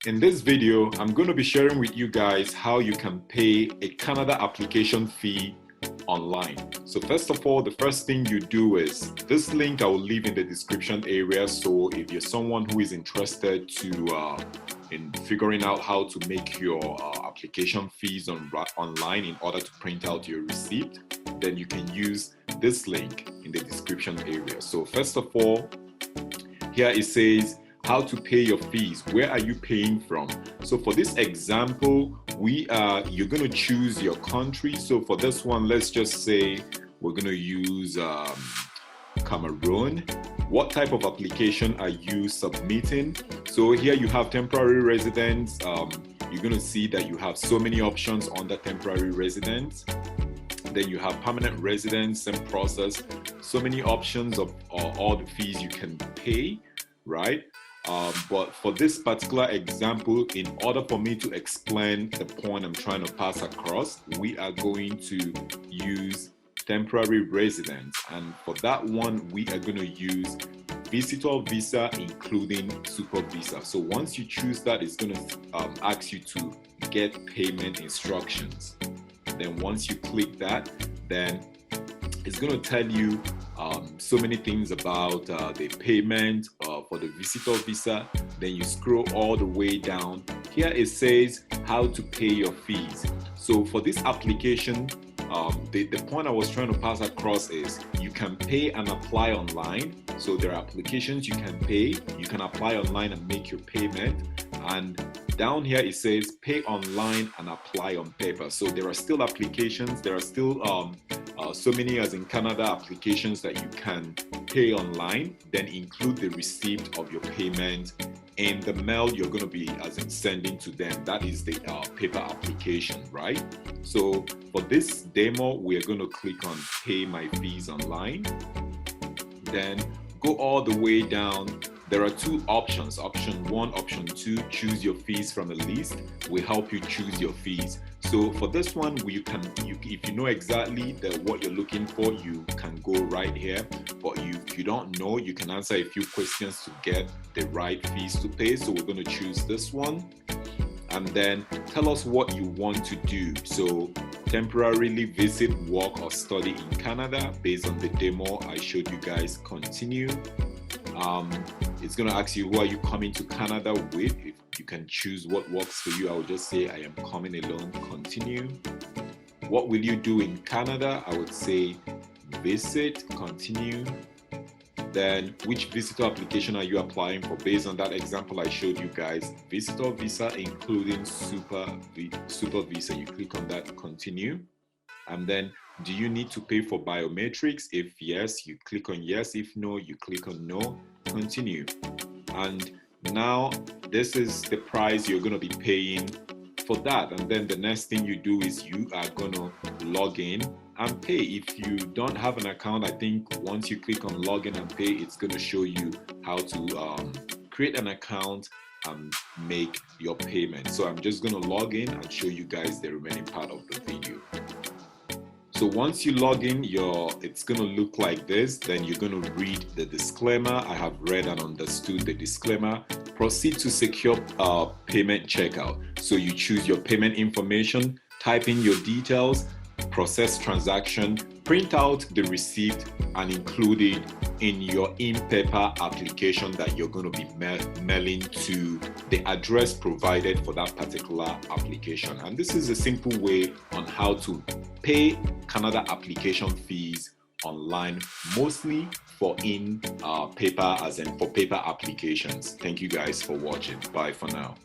In this video, I'm going to be sharing with you guys how you can pay a Canada application fee online. So first of all, the first thing you do is this link I will leave in the description area. So if you're someone who is interested in figuring out how to make your application fees online in order to print out your receipt, then you can use this link in the description area. So first of all, here it says how to pay your fees. Where are you paying from? So for this example, you're going to choose your country. So for this one, let's just say we're going to use Cameroon. What type of application are you submitting? So here you have temporary residence. You're going to see that you have so many options under temporary residence. Then you have permanent residence, same process. So many options of all the fees you can pay, right? But for this particular example, in order for me to explain the point I'm trying to pass across, we are going to use temporary residence. And for that one, we are going to use visitor visa, including super visa. So once you choose that, it's going to ask you to get payment instructions. Then once you click that, then it's going to tell you so many things about the payment for the visitor visa. Then you scroll all the way down. Here it says how to pay your fees. So for this application, the point I was trying to pass across is you can pay and apply online. So there are applications you can pay, you can apply online and make your payment. And down here it says pay online and apply on paper. So there are still applications, there are still so many as in Canada applications that you can pay online, then include the receipt of your payment in the mail you're going to be as in sending to them. That is the paper application, right? So for this demo, we're going to click on pay my fees online, then go all the way down. There are two options, option 1, option 2, choose your fees from a list. We help you choose your fees. So for this one, if you know exactly what you're looking for, you can go right here. But if you don't know, you can answer a few questions to get the right fees to pay. So we're going to choose this one. And then tell us what you want to do. So temporarily visit, work, or study in Canada based on the demo I showed you guys. Continue. It's going to ask you who are you coming to Canada with. If you can choose what works for you, I will just say I am coming alone. Continue. What will you do in Canada? I would say visit. Continue. Then which visitor application are you applying for? Based on that example I showed you guys, visitor visa including super visa. You click on that. Continue. And then do you need to pay for biometrics? If yes, you click on yes. If no, you click on no. Continue. And now this is the price you're going to be paying for that. And then the next thing you do is you are going to log in and pay. If you don't have an account, I think once you click on login and pay, it's going to show you how to create an account and make your payment. So I'm just going to log in and show you guys the remaining part of the video. So once you log in, it's going to look like this. Then you're going to read the disclaimer. I have read and understood the disclaimer. Proceed to secure payment checkout. So you choose your payment information, type in your details, process transaction, print out the receipt, and include it in your in-paper application that you're going to be mailing to the address provided for that particular application. And this is a simple way on how to pay Canada application fees online, mostly for paper, as in for paper applications. Thank you guys for watching. Bye for now.